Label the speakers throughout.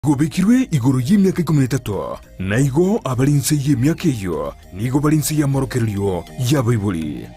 Speaker 1: gobekirwe igoro y'imyaka 13 na igo abalinse y'imyaka iyo nigo balinse y'amorokerio y'abayibuli.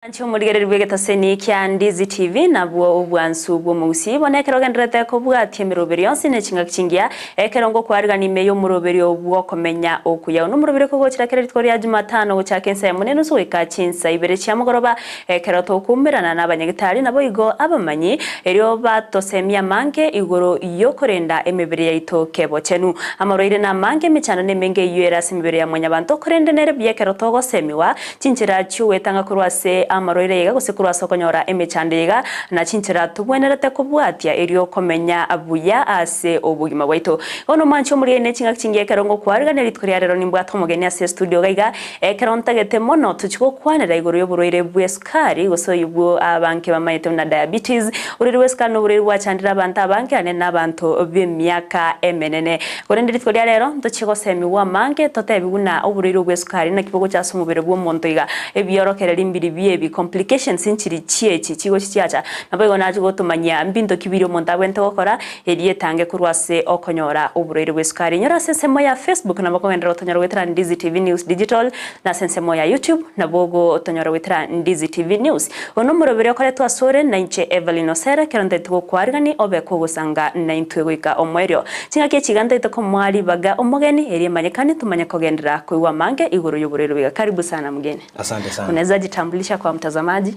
Speaker 2: Ancho murigere rwegetaseni kya Ndizi TV nabwo ubwansu bwo musi bonekero gendrete ko bwatie miroberi yonse ne kinga kingia ekerongo kwariga nimeyo muroberi obwo Okomenya Okuya no muroberi ko gokira kere ritwari ya Jumatano go cyakensa ya munene so ikakinsa ibere cya mugoroba ekero to kumirana n'abanyagitari nabo igo abamanyi eryo batosemya mange igoro yo korenda emibere ya itokebo chenu amoroire na mange michano ne menge yera simibere ya mwanyabanto korende nere byekero to go semiwa cinchira cyuwetanga kurwase amaroire yega gusekuru asokonyora emechandega na cinchira tubwenerete kubwatia eryo Okomenya abuya ase obugima bwaito ono mancho muri ene kinga kingiye kerongo kwariga ritwari rero nimbwato mugeni ase studio gaiga ekerontagete mono tuchiko kwanera igoro yoburoire bwesukari guso yubu abanke bamayete na diabetes uriri wesukari no buriri wachandira abantu abanke ane nabantu b'emyaka emenene gorende ritwari rero tuchiko semi wa mange totebiguna oburiri bwesukari na kibogo cya sumubere bwo montoiga ebiyorokera limbiri bi complications inchiri chiechi chigo chiacha nabo naje gotumanya mbindo kibiri omonta bwente gokora eriye tange kurwase okonyora oburere bwesukari nyora sensemo ya Facebook na bakongera otonyora wetra Ndizi TV News Digital na sensemo ya YouTube na bogo otonyora wetra Ndizi TV News ono murobere okore twasore na inche Evelyn Osera keronde tugo kwarigani obe kugusanga na intwegwika omwerio kinga ke kiganda itoko mwali baga omugeni eriye manyekani tumanya kogendera kuiwa mange igoro yoburere biga karibu sana mgeni.
Speaker 3: Asante sana.
Speaker 2: Unaweza jitambulisha kwa mtazamaji?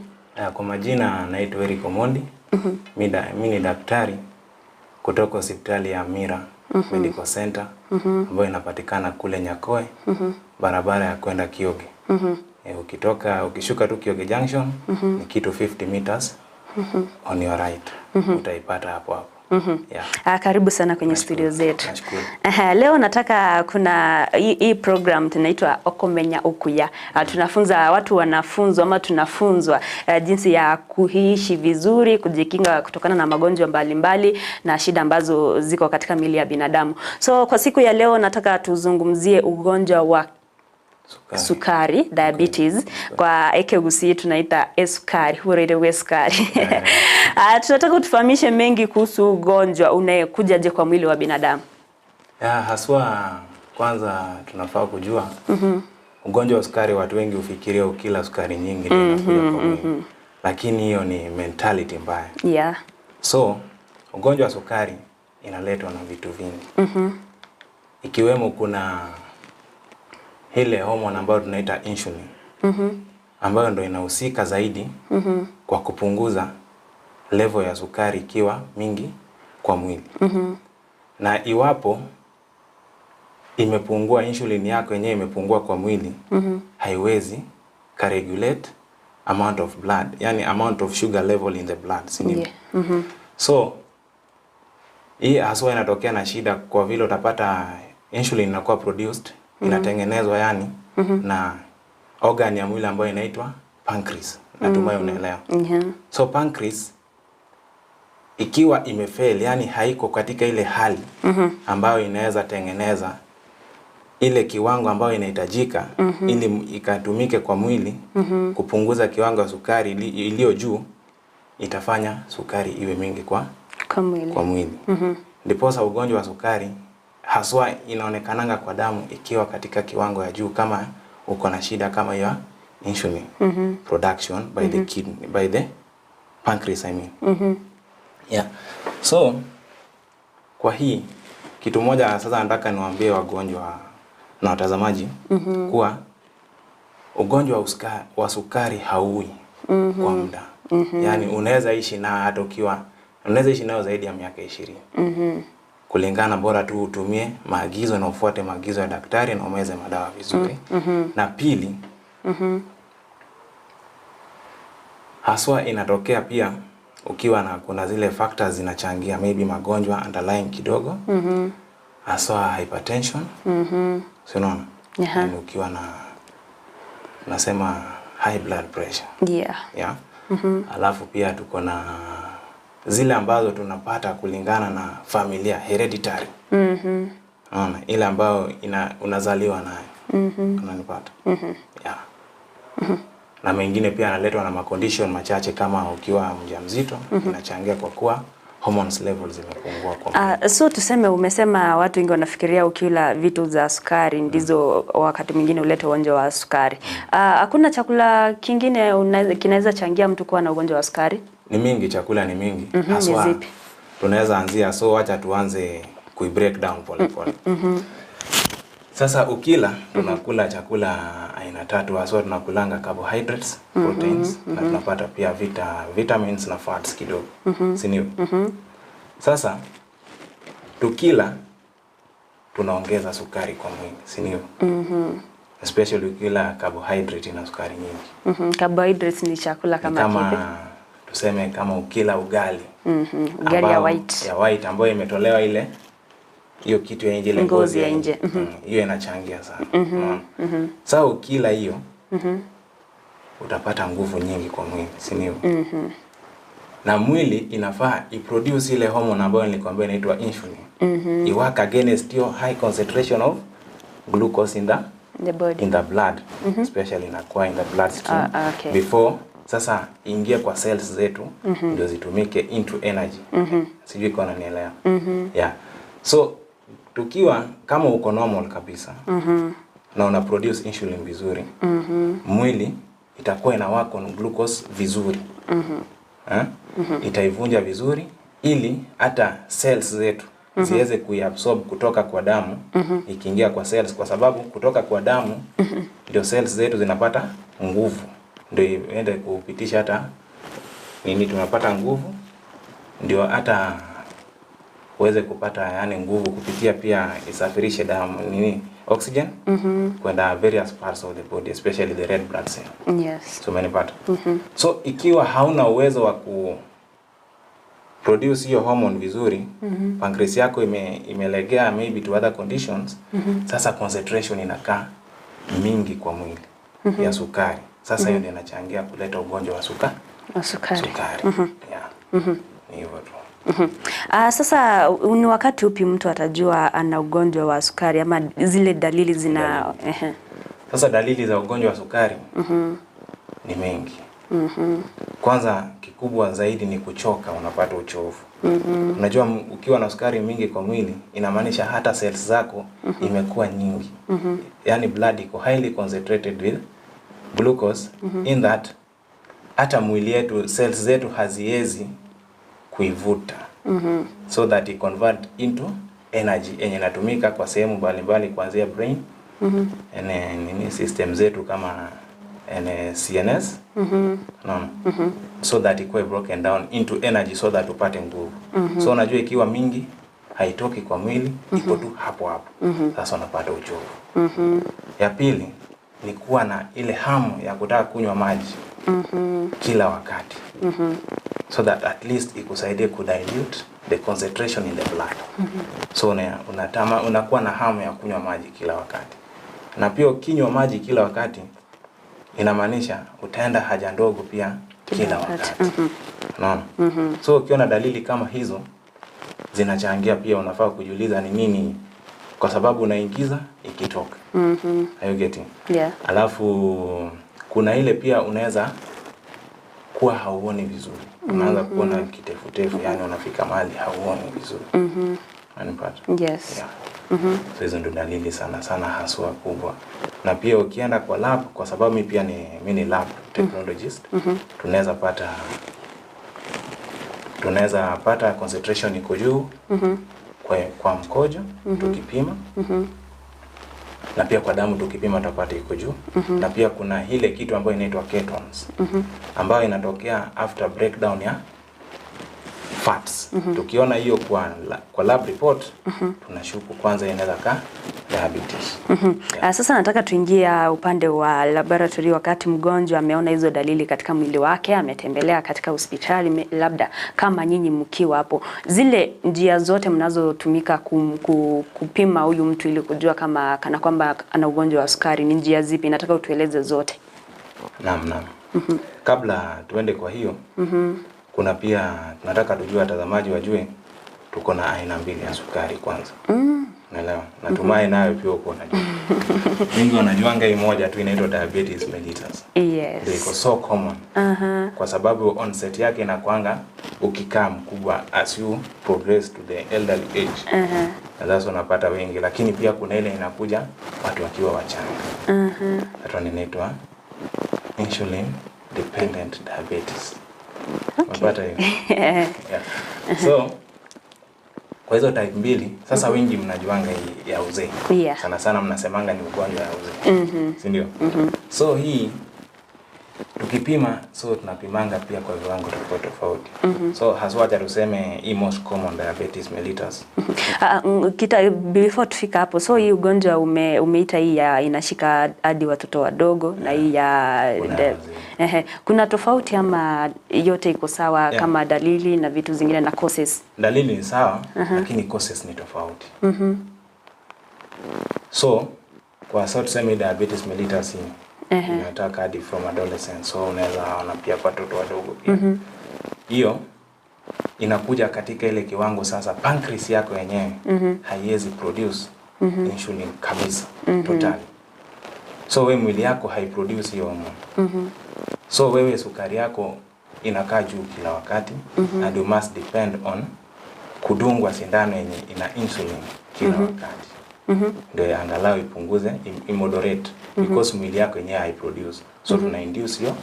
Speaker 3: Kwa majina naitwa Okomenya. Mimi ni daktari kutoka hospitali ya Nyamira Medical Center ambayo inapatikana kule Nyakoe, barabara ya kwenda Kioge. Ukishuka tu Kioge Junction ni kitu 50 meters on your right. Utaipata hapo hapo.
Speaker 2: Yeah. Karibu sana kwenye studio zetu. Leo nataka kuna hii program tunaitwa Okomenya Okuya. Tunafunza watu wanafunzwa ama tunafunzwa jinsi ya kuishi vizuri, kujikinga kutokana na magonjwa mbalimbali na shida ambazo ziko katika miili ya binadamu. So kwa siku ya leo nataka tuzungumzie ugonjwa wa sukari, diabetes. Kwa Gusii tunaita sukari, urere we sukari. Tunataka tufahamishe mengi kuhusu ugonjwa unayekuja kwa mwili wa binadamu.
Speaker 3: Haswa kwanza tunafaa kujua ugonjwa wa sukari watu wengi ufikiria ukila sukari nyingi inakuja kwa mwili. Lakini hiyo ni mentality mbaya. So ugonjwa wa sukari inaletwa na vitu vingi. Ikiwemo kuna ile hormone ambayo tunaita insulin ambayo ndio inahusika zaidi kwa kupunguza level ya sukari ikiwa mingi kwa mwili. Na iwapo imepungua, insulin yako yenyewe imepungua kwa mwili, haiwezi regulate amount of blood, yani amount of sugar level in the blood, So hii haswa inatokea na shida kwa vile utapata insulin inakuwa produced, inatengenezwa yani na organ ya mwili ambayo inaitwa pancreas. Natumai unaelewa. So pancreas ikiwa imefail, yani haiko katika ile hali ambayo inaweza tengeneza ile kiwango ambayo inahitajika ili ikatumike kwa mwili kupunguza kiwango cha sukari iliyo juu, itafanya sukari iwe mingi kwa mwili. Ndiposa ugonjwa wa sukari haswa inaonekananga kwa damu ikiwa katika kiwango ya juu, kama uko na shida kama ya insulin production by the kidney, by the pancreas I mean. So kwa hii kitu moja sasa nataka niwaambie wagonjwa na watazamaji kuwa ugonjwa wa sukari haui kwa muda. Yani unaweza ishi na hata ukiwa unaweza ishi nayo zaidi ya miaka 20. Kulingana, bora tu utumie maagizo na ufuate maagizo ya daktari na umeze madawa vizuri. Na pili, haswa inatokea pia ukiwa na kuna zile factors zinachangia, maybe magonjwa underlying kidogo. Haswa hypertension. Unaona? Yani ukiwa na nasema high blood pressure. Alafu pia tuko na zile ambazo tunapata kulingana na familia, hereditary. Unaona, ile ambayo unazaliwa nayo. Unanipata? Na mengine pia analetwa na condition machache, kama ukiwa mjamzito inachangia kwa kuwa hormones levels zimepungua kwa
Speaker 2: so tuseme, umesema watu wengi wanafikiria ukila vitu za sukari ndizo wakati mwingine ulete ugonjwa wa sukari. Hakuna chakula kingine kinaweza changia mtu kuwa na ugonjwa wa sukari?
Speaker 3: Ni mingi, chakula ni mingi. Haswa tunaweza anzia, so acha tuanze break down pole pole. Sasa ukila tunakula chakula aina tatu. Haswa tunakulanga carbohydrates, proteins, na tunapata pia vitamins na fats kidogo. Si ndio? Sasa tukila tunaongeza sukari kwa mwili, si ndio? Especially ukila carbohydrate na sukari nyingi.
Speaker 2: Carbohydrates ni chakula kama kipi?
Speaker 3: Tuseme kama ukila ugali.
Speaker 2: Ugali ya white.
Speaker 3: Ya white ambayo imetolewa ile hiyo kitu ya nje, ile
Speaker 2: ngozi ya nje.
Speaker 3: Hiyo inachangia sana. Sasa ukila hiyo utapata nguvu nyingi kwa mwili, si ndio? Na mwili inafaa iproduce ile hormone ambayo nilikwambia inaitwa insulin. I work against your high concentration of glucose in the
Speaker 2: body,
Speaker 3: in the blood, especially inakuwa in the bloodstream before sasa ingia kwa cells zetu ndio zitumike into energy. Sijui kama unanielewa. Yeah. So tukiwa kama uko normal kabisa na una produce insulin vizuri, mwili itakuwa ina work on glucose vizuri. Itaivunja vizuri ili hata cells zetu ziweze kuiabsorb kutoka kwa damu ikiingia kwa cells, kwa sababu kutoka kwa damu ndio cells zetu zinapata nguvu, ndio iende kupitisha hata nini, tunapata nguvu ndio hata uweze kupata yani nguvu kupitia pia isafirishe damu nini oxygen kwenda various parts of the body, especially the red blood cell.
Speaker 2: Yes.
Speaker 3: So many parts. So ikiwa hauna uwezo wa ku produce hiyo hormone vizuri, pancreas yako imelegea maybe to other conditions, sasa concentration inakaa mingi kwa mwili ya sukari. Sasa hiyo ndio inachangia kuleta ugonjwa wa sukari. Yeah. Ni hivyo tu.
Speaker 2: Sasa ni wakati upi mtu atajua ana ugonjwa wa sukari ama zile dalili zina
Speaker 3: Sasa dalili za ugonjwa wa sukari ni mengi. Kwanza kikubwa zaidi ni kuchoka, unapata uchovu. Unajua ukiwa na sukari mingi kwa mwili inamaanisha hata cells zako imekuwa nyingi. Yani blood iko highly concentrated with glucose in that hata mwili yetu cells zetu haziwezi kuivuta. So that it convert into energy yenye inatumika kwa sehemu mbalimbali kuanzia brain nini system zetu kama CNS so that it can broken down into energy so that upate nguvu. So unajua ikiwa mingi haitoki kwa mwili, iko tu hapo hapo. Sasa unapata uchovu. Ya pili ni kuwa na ile hamu ya kutaka kunywa maji kila wakati. So that at least ikusaidie kudilute the concentration in the blood. So unakuwa na hamu ya kunywa maji kila wakati. Na pia ukinywa maji kila wakati inamaanisha utaenda haja ndogo pia kila wakati. Unaona? So ukiona dalili kama hizo zinachangia pia unafaa kujiuliza ni nini, kwa sababu unaingiza ikitoka. Are you getting?
Speaker 2: Yeah.
Speaker 3: Alafu kuna ile pia unaweza kuwa hauoni vizuri. Unaanza kuona kitefutefu, yani unafika mahali hauoni vizuri. Unanipata?
Speaker 2: Yes.
Speaker 3: Yeah. So hizo ndio dalili sana haswa kubwa. Na pia ukienda kwa lab, kwa sababu mimi ni lab technologist, tunaweza pata concentration iko juu kwa mkojo tukipima. Na pia kwa damu tukipima tutapata iko juu. Na pia kuna ile kitu ambayo inaitwa ketones ambayo inatokea after breakdown ya fats. Tukiona hiyo kwa lab report tunashuku kwanza inaweza kaa diabetes.
Speaker 2: Yeah. Sasa nataka tuingie upande wa laboratory. Wakati mgonjwa ameona hizo dalili katika mwili wake, ametembelea katika hospitali, labda kama nyinyi mkiwa hapo, zile njia zote mnazotumika kupima huyu mtu ili kujua kama kana kwamba ana ugonjwa wa sukari ni njia zipi? Nataka utueleze zote.
Speaker 3: Naam. Kabla tuende kwa hiyo, kuna pia tunataka tujue watazamaji wajue tuko na aina mbili ya sukari kwanza. Unaelewa? Natumai nayo pia uko unajua. Wengi wanajuanga hii moja tu inaitwa diabetes mellitus.
Speaker 2: Yes.
Speaker 3: Iko so common. Kwa sababu onset yake inakuanga ukikaa mkubwa as you progress to the elderly age. Na sasa unapata wengi, lakini pia kuna ile inakuja watu wakiwa wachanga. Hapo inaitwa insulin dependent diabetes. Unapata hiyo? Yeah. So kwa hizo type mbili, sasa wengi mnajuanga hii ya uzee. Sana sana mnasemanga ni ugonjwa ya uzee. Si ndio? So hii tukipima, so tunapimanga pia kwa viwango tofauti tofauti. So haswa tuseme hii most common diabetes mellitus.
Speaker 2: Before tufika hapo, so hii ugonjwa umeita hii ya inashika hadi watoto wadogo na hii ya kuna tofauti ama yote iko sawa kama dalili na vitu zingine na causes?
Speaker 3: Dalili ni sawa, lakini causes ni tofauti. So kwa sababu tuseme diabetes mellitus inataka hadi from adolescence, so unaweza ona pia kwa watoto wadogo pia. Hiyo inakuja katika ile kiwango sasa pancreas yako yenyewe haiwezi produce insulin kabisa totally. So wewe mwili yako haiproduce hiyo hormone. So wewe sukari yako inakaa juu kila wakati and you must depend on kudungwa sindano yenye ina insulin kila wakati. Ndio angalau ipunguze immoderate because mwili yako yenyewe haiproduce. So tuna induce hiyo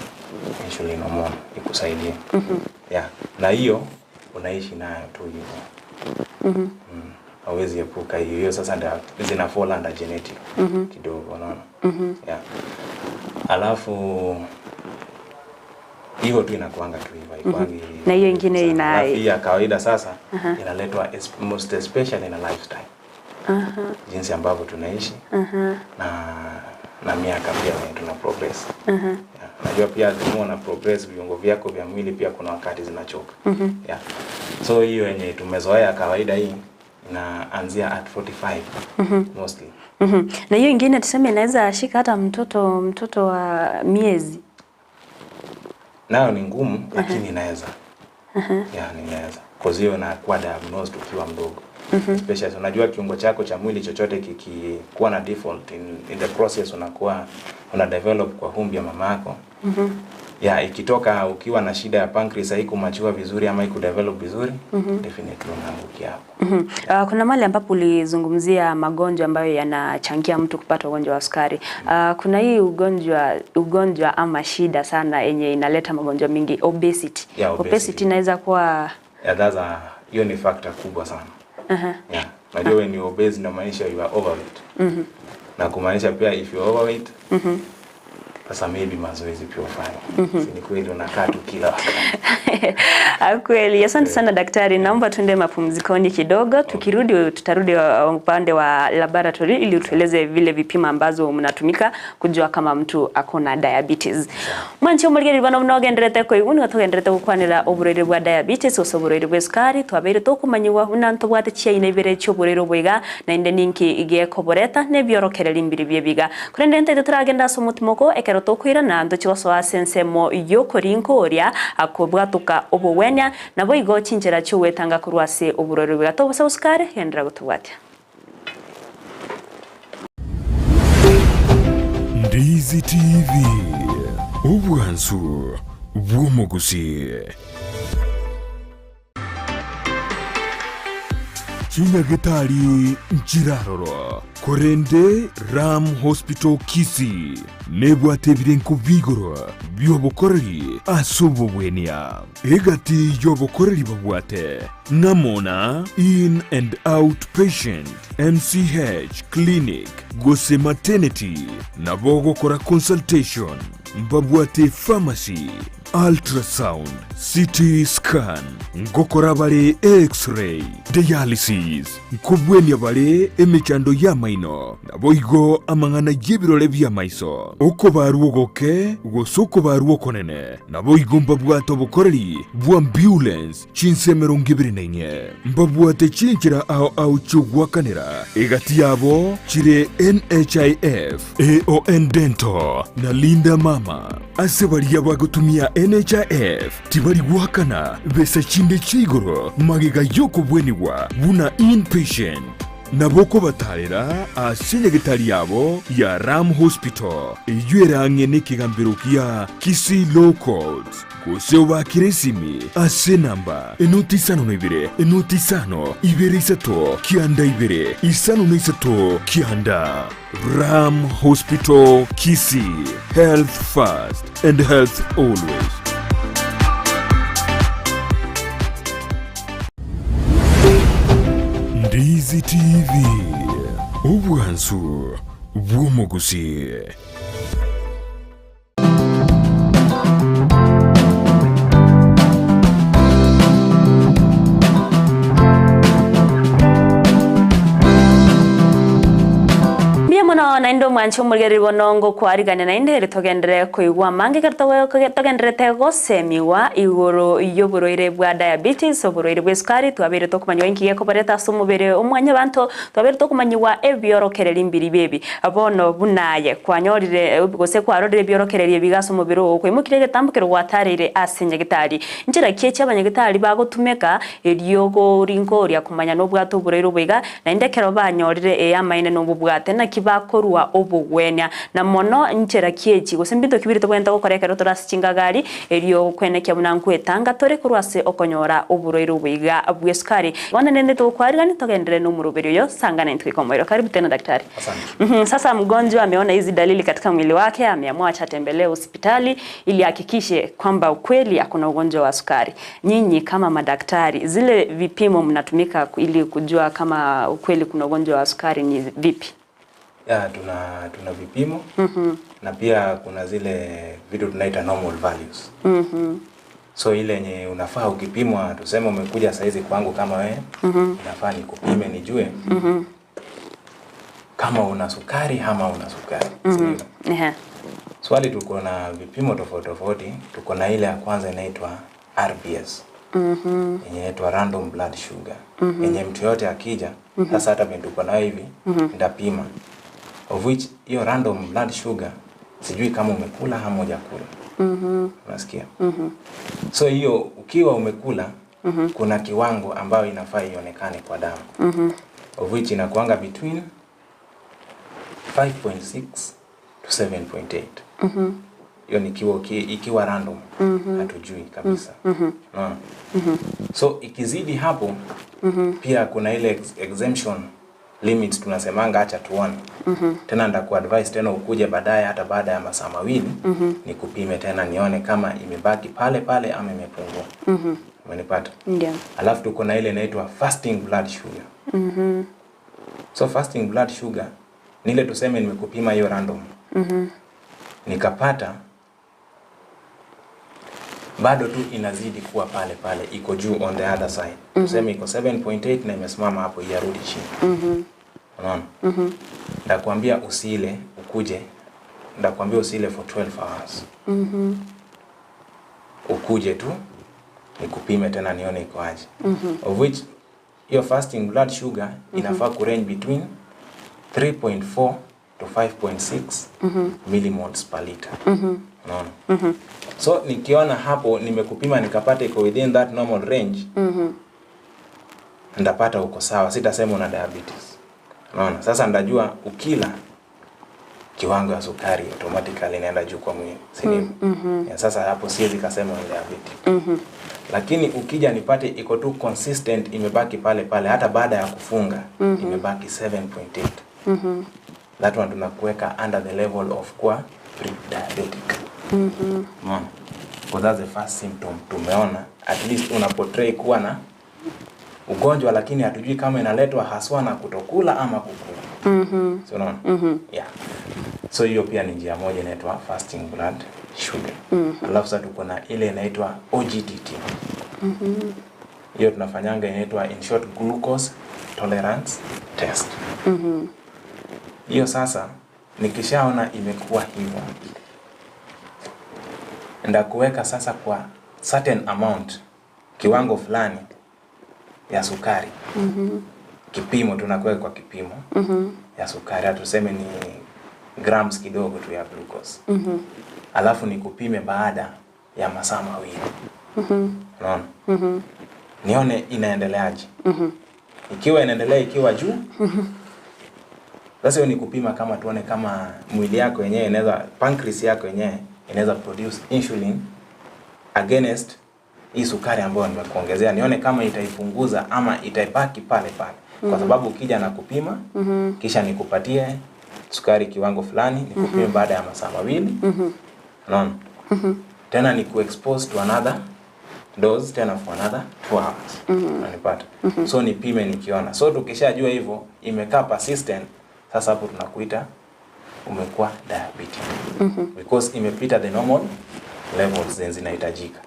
Speaker 3: insulin hormone ikusaidie. Na hiyo unaishi nayo tu hivyo. Hawezi epuka hiyo. Sasa ndio zina fall under genetic kidogo, unaona? Alafu hiyo tu inakuanga tu hivyo.
Speaker 2: Na hiyo nyingine
Speaker 3: ya kawaida sasa inaletwa most especially in a lifestyle. Jinsi ambavyo tunaishi na miaka pia tuna progress. Najua pia na progress viungo vyako vya mwili pia kuna wakati zinachoka. So hiyo yenye tumezoea kawaida hii inaanzia at 45 mostly.
Speaker 2: Na hiyo nyingine tuseme inaweza shika hata mtoto wa miezi.
Speaker 3: Nayo ni ngumu lakini inaweza. Inaweza. Kwa hiyo inakuwa diagnosed ukiwa mdogo. Especially unajua kiungo chako cha mwili chochote kikikuwa na default in the process unakuwa una develop kwa humbi ya mama yako. Ikitoka ukiwa na shida ya pancreas haikumachua vizuri ama haiku-develop vizuri, definitely unaangukia hapo.
Speaker 2: Kuna mahali ambapo ulizungumzia magonjwa ambayo yanachangia mtu kupata ugonjwa wa sukari. Kuna hii ugonjwa ama shida sana yenye inaleta magonjwa mingi, obesity. Obesity inaweza kuwa
Speaker 3: hiyo ni factor kubwa sana. Najua when you obese ndio maanisha you are overweight. Na kumaanisha pia if you are overweight, sasa maybe mazoezi pia ufanye. Si kweli unakaa tu kila wakati.
Speaker 2: Kweli. Asante sana daktari. Naomba tuende mapumzikoni kidogo. Tukirudi tutarudi upande wa laboratory ili utueleze vile vipimo ambazo mnatumika kujua kama mtu akona diabetes. Mwancho murigeri bana mnogenderete ko ibuni watogenderete gukwanira oburere bwa diabetes osoburere bwa sukari twabere tokumanyiwa hunanto bwate chia ine ibere cyo burero bwiga na inde ninki igiye koboreta ne byorokerera imbiri byebiga kurende ntete turagenda so mutimoko ekero tokwira na ndo cyoso asensemo yokorinkoria akobwatuka obuwenya nabo igo chinjera cyo wetanga kurwase oburore bwa tobusa usukari hendra gutubate
Speaker 1: Ndizi TV ubwansu bw'Gusii. Chinyagetari Njiraroro Korende Ram Hospital Kisii nebwatebire nkubigoro byobukoreri asobobwenia egati yobukoreri babwate namona in and out patient MCH clinic Gusii maternity nabogokora consultation mbabwate pharmacy ultrasound CT scan ngokora bale x-ray dialysis nkubwenia bale emechando ya maino naboigo amangana yebirole bya maiso uko baruogoke gosoko baruokonene naboigo mbabwato bukoreri bwa ambulance chinsemero ngibirinenye mbabwate chinjira au chugwakanira egati yabo chire NHIF AON dental na Linda mama asebali yabagutumia NHIF tibali guhakana besa chinde chigoro magega yoko bweniwa buna inpatient naboko batarera asenyagitari yabo ya Ram Hospital iywerang'e n'ikigambiro kia Kisii Low Codes Gusii wa Kirisimi ase namba 552 kianda 2 kianda Ram Hospital Kisii. Health first and health always. Ndizi TV ubwansu bw'omugusi.
Speaker 2: Na indo mwancho mulgeri bonongo kwarigana na inde ritogendere kuigwa mange togendere tego semiwa igoro yoburoire bwa diabetes oburoire bwa sukari twabere tokumanywa inkiye kobareta somubere umwanya banto twabere tokumanywa ebiorokereri mbiri bebi abono bunaye kwanyorire gose kwarorire biorokereri bigaso mubiri okwe mukire getambukiro gwatarire asenyagitari njira kiye abanyagitari bagotumeka eriogo ringoria kumanya no bwato buroire bwiga na indekero banyorire amaine no bubwate na kibako wa obugwenya na mono nchera kiechi gusembito kibiri tobwenta gukorekero turasicingagari erio kwenekya munankwetanga tore kurwase okonyora oburoiro bwiga bwesukari wana nende tukwarigani togendere no murubiri yo sangana ntwikomoiro. Karibu tena daktari.
Speaker 3: Asante.
Speaker 2: Sasa mgonjwa ameona hizi dalili katika mwili wake, ameamua atembelee hospitali ili hakikishe kwamba ukweli hakuna ugonjwa wa sukari. Nyinyi kama madaktari, zile vipimo mnatumika ili kujua kama ukweli kuna ugonjwa wa sukari ni vipi?
Speaker 3: Ya, tuna vipimo na pia kuna zile vitu tunaita normal values. So ile yenye unafaa ukipimwa, tuseme umekuja saizi kwangu kama wewe, unafaa nikupime nijue kama una sukari ama una sukari. Swali tuko na vipimo tofauti. Tuko na ile ya kwanza inaitwa RBS. Yenye inaitwa random blood sugar. Yenye mtu yote akija, sasa hata mimi tuko na hivi, ndapima. Of which hiyo random blood sugar sijui kama umekula ama hujakula. Unasikia? So hiyo ukiwa umekula kuna kiwango ambayo inafaa ionekane kwa damu. Of which inakuanga between 5.6 to 7.8. Hiyo ni ikiwa random, hatujui kabisa. So ikizidi hapo pia kuna ile exemption limits tunasemanga acha tuone. Tena ndakuadvise tena ukuje baadaye hata baada ya masaa mawili nikupime tena nione kama imebaki pale pale ama imepungua. Umenipata?
Speaker 2: Ndio.
Speaker 3: Alafu tuko na ile inaitwa fasting blood sugar. So fasting blood sugar ni ile tuseme nimekupima hiyo random. Nikapata bado tu inazidi kuwa pale pale, iko juu on the other side. Tuseme iko 7.8 na imesimama hapo, yarudi chini. Unaona? Ndakwambia usile ukuje. Ndakwambia usile for 12 hours. Ukuje tu nikupime tena nione iko aje. Of which your fasting blood sugar inafaa kurange between 3.4 to 5.6 millimoles per liter. Unaona? So nikiona hapo nimekupima nikapata iko within that normal range, ndapata uko sawa, sitasema una diabetes. Unaona? Sasa ndajua ukila kiwango ya sukari automatically inaenda juu kwa mwili. Sini? Sasa hapo siwezi kasema una diabetes. Lakini ukija nipate iko tu consistent, imebaki pale pale hata baada ya kufunga, imebaki 7.8. That one tunakuweka under the level of kwa pre-diabetic. Because that's the first symptom. Tumeona at least unaportray kuwa na ugonjwa lakini hatujui kama inaletwa haswa na kutokula ama kukula. So unaona? Yeah. So hiyo pia ni njia moja inaitwa fasting blood sugar. Alafu sasa tuko na ile inaitwa OGTT. Hiyo tunafanyanga inaitwa in short glucose tolerance test. Hiyo sasa nikishaona imekuwa hivyo, ndakuweka sasa kwa certain amount, kiwango fulani ya sukari. Kipimo tunakuweka kwa kipimo ya sukari, hatuseme ni grams kidogo tu ya glucose. Alafu nikupime baada ya masaa mawili. Unaona? Nione inaendeleaje. Ikiwa inaendelea ikiwa juu, sasa ni kupima kama tuone kama mwili yako yenyewe inaweza, pancreas yako yenyewe inaweza produce insulin against hii sukari ambayo nimekuongezea, nione kama itaipunguza ama itaibaki pale pale. Kwa sababu ukija na kupima, kisha nikupatie sukari kiwango fulani, nikupime baada ya masaa mawili. Unaona? Tena ni ku-expose to another dose tena for another 2 hours. Unanipata? So nipime nikiona. So tukishajua hivyo imekaa persistent, sasa hapo tunakuita umekuwa diabetic. Because imepita the normal levels zinahitajika.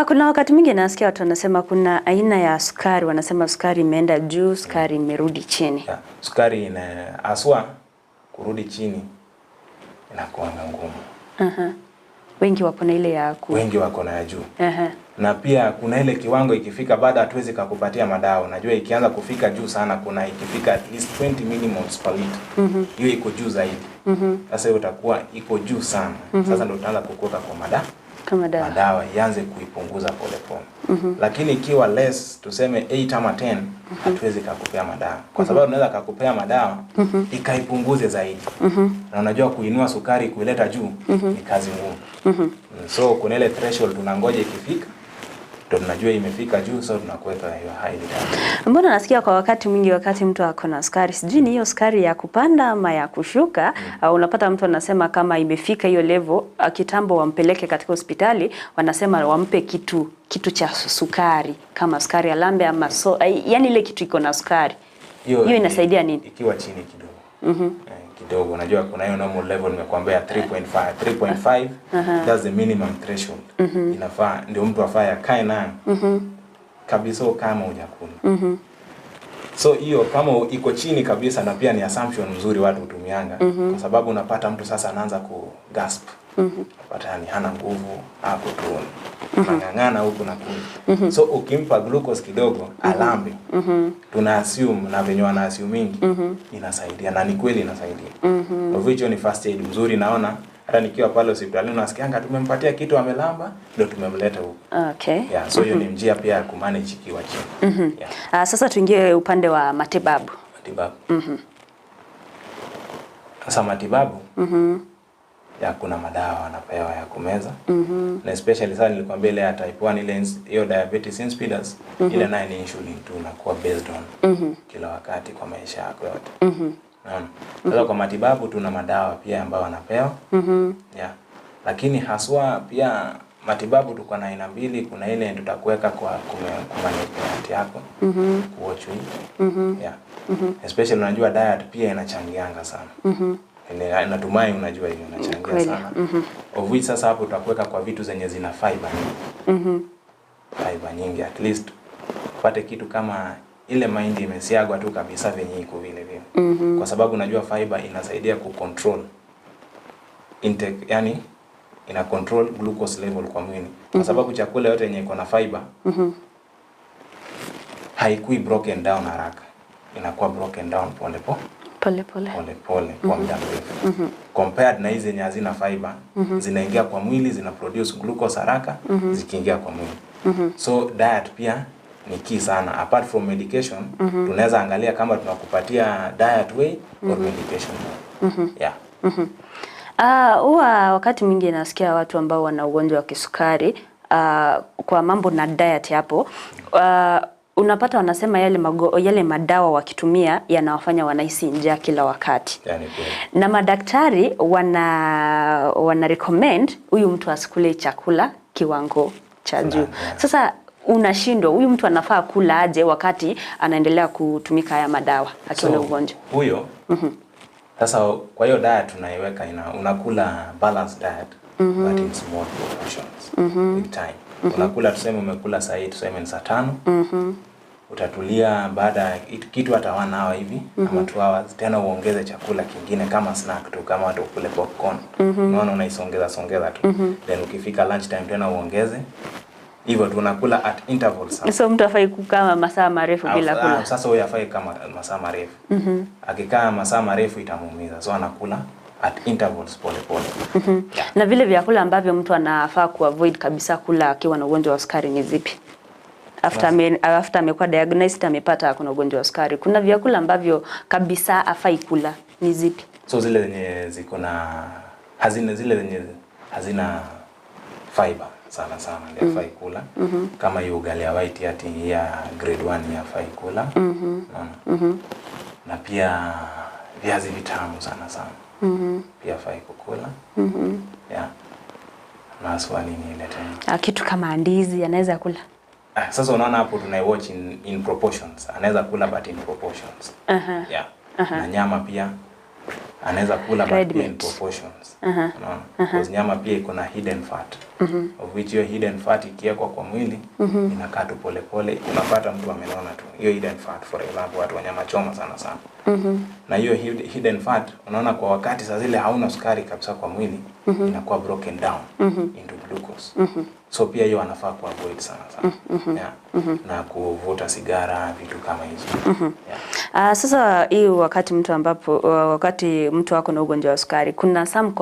Speaker 2: Kuna wakati mwingi nasikia watu wanasema kuna aina ya sukari, wanasema sukari imeenda juu, sukari imerudi chini.
Speaker 3: Sukari ina aswa kurudi chini inakuwa ngumu.
Speaker 2: Wengi wako na ile ya
Speaker 3: wengi wako na ya juu. Na pia kuna ile kiwango ikifika baada hatuwezi kukupatia madawa. Najua ikianza kufika juu sana, kuna ikifika at least 20 millimoles per liter. Hiyo iko juu zaidi. Sasa hiyo utakuwa iko juu sana. Sasa ndio utaanza kukuweka kwa madawa ianze kuipunguza pole pole. Lakini ikiwa less, tuseme 8 ama 10, hatuwezi kukupea madawa. Kwa sababu tunaweza kukupea madawa ikaipunguze zaidi. Na unajua kuinua sukari kuileta juu ni kazi ngumu. So kuna ile threshold tunangoja ikifika, ndio tunajua imefika juu, so tunakuweka hiyo high level.
Speaker 2: Mbona nasikia kwa wakati mwingi wakati mtu ako na sukari, sijui ni hiyo sukari ya kupanda ama ya kushuka, unapata mtu anasema kama imefika hiyo level, kitambo wampeleke katika hospitali, wanasema wampe kitu cha sukari kama sukari ya lambe ama yani ile kitu iko na sukari. Hiyo inasaidia nini?
Speaker 3: Ikiwa chini kidogo. Kidogo, unajua kuna hiyo normal level nimekuambia 3.5. That's the minimum threshold. Inafaa ndio mtu afanye akae nayo. Kabisa kama hujakula. So hiyo kama iko chini kabisa, na pia ni assumption nzuri watu hutumianga, kwa sababu unapata mtu sasa anaanza kugasp. Unapata yani hana nguvu, hapo tu anang'ang'ana huku na kule. So ukimpa glucose kidogo alambe, tuna assume na venye wana assuming inasaidia, na ni kweli inasaidia. Kwa hivyo ni first aid mzuri. Naona hata nikiwa pale hospitalini nasikianga tumempatia kitu amelamba, ndio tumemleta huko. So hiyo ni njia pia ya kumanage ikiwa chini.
Speaker 2: Sasa tuingie upande wa matibabu.
Speaker 3: Sasa matibabu ya kuna madawa wanapewa ya kumeza. Na especially sana nilikwambia ile ya type 1 ile hiyo diabetes insipidus, ile nayo ni insulin tu unakuwa based on kila wakati kwa maisha yako yote. Sasa kwa matibabu tuna madawa pia ambayo wanapewa. Lakini haswa pia matibabu tuko na aina mbili. Kuna ile tutakuweka kwa kumanage yako, kuwatch especially unajua diet pia inachangianga sana. Natumai unajua hiyo inachangia sana. Of which sasa hapo tutakuweka kwa vitu zenye zina fiber. Fiber nyingi, at least upate kitu kama ile mahindi imesiagwa tu kabisa venye iko vile vile. Kwa sababu unajua fiber inasaidia kucontrol intake, yani ina control glucose level kwa mwili. Kwa sababu chakula yote yenye iko na fiber haikui broken down haraka. Inakuwa broken down pole pole kwa muda mrefu. Compared na hizi zenye hazina fiber, zinaingia kwa mwili, zina produce glucose haraka zikiingia kwa mwili. So diet pia ni key sana. Apart from medication, tunaweza angalia kama tunakupatia diet way or medication.
Speaker 2: Wakati mwingi nasikia watu ambao wana ugonjwa wa kisukari, kwa mambo na diet hapo, unapata wanasema yale madawa wakitumia yanawafanya wanahisi njaa kila wakati. Na madaktari wana recommend huyu mtu asikule chakula kiwango cha juu. Sasa unashindwa huyu mtu anafaa kula aje wakati anaendelea kutumika haya madawa akiwa na ugonjwa
Speaker 3: huyo? Sasa kwa hiyo diet tunaiweka unakula balanced diet, but in small portions with time. Unakula, tuseme umekula saa hii, tuseme ni saa 5. Utatulia baada kitu hata 1 hour hivi ama 2 hours, tena uongeze chakula kingine kama snack tu, kama watu kule popcorn. Unaona, unaisongeza tu. Then ukifika lunch time tena uongeze. Hivyo tunakula at intervals.
Speaker 2: So mtu afai kukaa masaa marefu bila kula.
Speaker 3: Sasa huyo afai kama masaa marefu. Akikaa masaa marefu itamuumiza. So anakula at intervals pole pole.
Speaker 2: Na vile vyakula ambavyo mtu anafaa kuavoid kabisa kula akiwa na ugonjwa wa sukari ni zipi? after amekuwa diagnosed amepata kuna ugonjwa wa sukari. Kuna vyakula ambavyo kabisa afai kula, ni zipi?
Speaker 3: So zile zenye ziko na hazina fiber sana ndio afai kula. Kama hiyo ugali ya white ati ya grade 1 ya afai kula. Na pia viazi vitamu sana. Pia afai kukula. Yeah. Na swali ni ile tena.
Speaker 2: Kitu kama ndizi anaweza kula.
Speaker 3: Sasa unaona hapo tunaiwatch in proportions. Anaweza kula but in proportions. Yeah. Na nyama pia anaweza kula but in proportions. Because nyama pia iko na hidden fat. Of which your hidden fat ikiwekwa kwa mwili inakaa tu pole unapata mtu amenona tu. Hiyo hidden fat for example watu wa nyama choma sana. Na hiyo hidden fat unaona kwa wakati saa zile hauna sukari kabisa kwa mwili inakuwa broken down into glucose. So pia hiyo anafaa kuavoid sana. Yeah. Na kuvuta sigara, vitu kama hizo. Yeah.
Speaker 2: Sasa hii wakati mtu wako na ugonjwa wa sukari, kuna some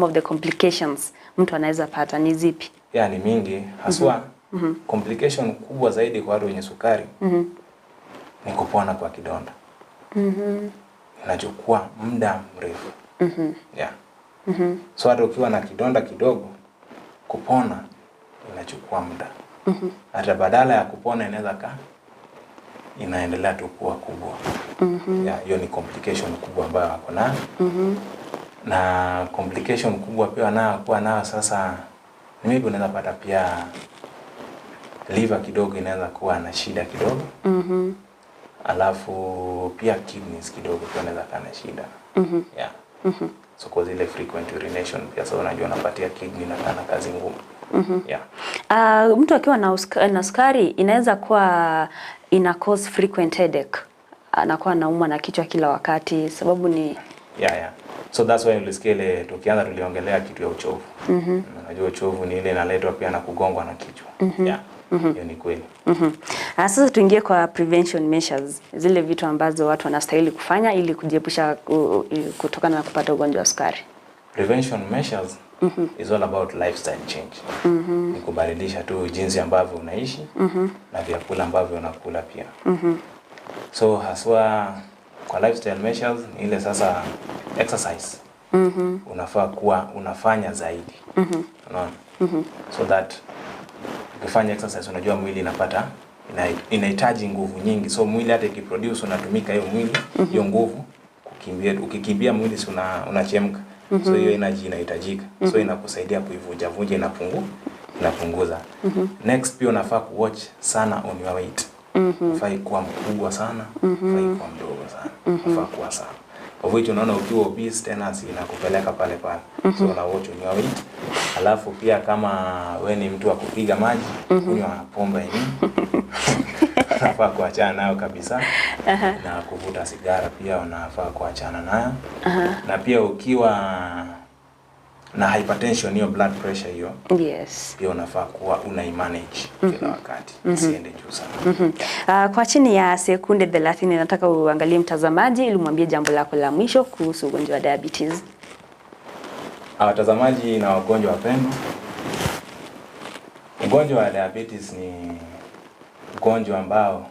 Speaker 2: of the complications mtu anaweza pata, ni zipi?
Speaker 3: Yeah, ni mingi. Haswa complication kubwa zaidi kwa watu wenye sukari ni kupona kwa kidonda. Inachukua muda mrefu. Yeah. So hata ukiwa na kidonda kidogo kupona inachukua muda. Hata badala ya kupona inaweza inaendelea tu kuwa kubwa. Yeah, hiyo ni complication kubwa ambayo wako nayo. Na complication kubwa pia nayo sasa maybe unaweza pata pia liver kidogo inaweza kuwa na shida kidogo. Alafu pia kidneys kidogo pia inaweza kuwa na shida. Yeah. So kwa zile frequent urination pia sasa unajua unapatia kidney na kana kazi ngumu. Yeah.
Speaker 2: Mtu akiwa na sukari inaweza kuwa ina cause frequent headache. Anakuwa anaumwa na kichwa kila wakati, sababu ni
Speaker 3: yeah. So that's why ulisikia tukianza tuliongelea kitu ya uchovu. Unajua uchovu ni ile inaletwa pia na kugongwa na kichwa. Yeah. Hiyo ni kweli.
Speaker 2: Sasa tuingie kwa prevention measures, zile vitu ambazo watu wanastahili kufanya ili kujiepusha kutokana na kupata ugonjwa wa sukari.
Speaker 3: Prevention measures is all about lifestyle change. Ni kubadilisha tu jinsi ambavyo unaishi na vyakula ambavyo unakula pia. So haswa kwa lifestyle measures ni ile sasa exercise. Unafaa kuwa unafanya zaidi. Unaona? So that ukifanya exercise unajua mwili inahitaji nguvu nyingi. So mwili hata ikiproduce unatumika hiyo mwili, hiyo nguvu ukikimbia mwili si unachemka. So hiyo energy inahitajika. So inakusaidia kuivunja inapunguza. Next pia unafaa kuwatch sana on your weight. Unafaa kuwa mkubwa sana, unafaa kuwa mdogo sana. Unafaa kuwa sana. Kwa hivyo unaona ukiwa obese tena inakupeleka pale. So una watch on your weight. Alafu pia kama wewe ni mtu wa kupiga maji, kunywa pombe hivi. Unafaa kuachana nayo kabisa. Na kuvuta sigara pia unafaa kuachana nayo. Na pia ukiwa na hypertension, hiyo blood pressure hiyo.
Speaker 2: Yes.
Speaker 3: Pia unafaa kuwa unaimanage kila wakati. Isiende juu sana.
Speaker 2: Kwa chini ya sekunde 30 nataka uangalie mtazamaji ili umwambie jambo lako la mwisho kuhusu ugonjwa wa diabetes.
Speaker 3: Watazamaji na wagonjwa wapendwa, ugonjwa wa diabetes ni ugonjwa ambao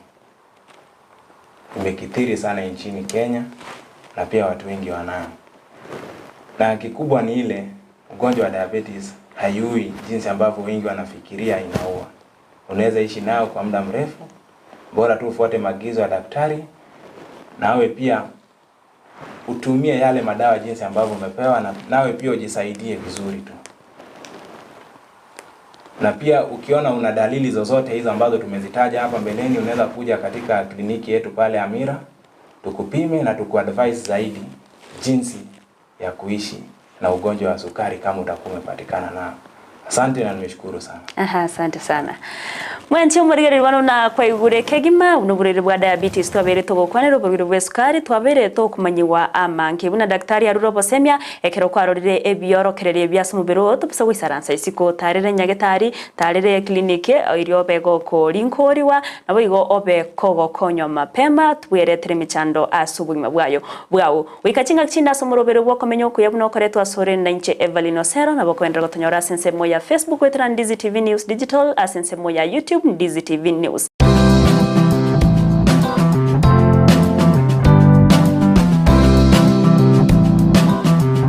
Speaker 3: umekithiri sana nchini Kenya na pia watu wengi wanao. Na kikubwa ni ile ugonjwa wa diabetes haiui jinsi ambavyo wengi wanafikiria inaua. Unaweza ishi nao kwa muda mrefu, bora tu ufuate maagizo ya daktari, nawe pia utumie yale madawa jinsi ambavyo umepewa, na nawe pia ujisaidie vizuri tu. Na pia ukiona una dalili zozote hizo ambazo tumezitaja hapa mbeleni, unaweza kuja katika kliniki yetu pale Amira, tukupime na tukuadvise zaidi jinsi ya kuishi na ugonjwa wa sukari kama utakuwa umepatikana nao. Asante na nimeshukuru sana.
Speaker 2: Asante sana. Mwanchi umurigere rwano na kwa igure kegima unuburere bwa diabetes twabere tugokwanero buriro bwa sukari twabere to kumanyiwa amanke buna daktari aruro bosemia ekero kwarorire ebiorokerere byasa mubiro tupisa gwisaransa isiko tarere nyagetari tarere klinike irio bego ko linkoriwa nabo igo obe kogo konyo mapema twere teremichando asubugima bwawo wikachinga kinda somurobero bwo komenyo kuyabuna koretwa sore na inche Evelyn Osero nabo kwendera gotonyora sense moya ya Facebook wetera Ndizi TV News Digital, asensemo ya YouTube Ndizi TV News.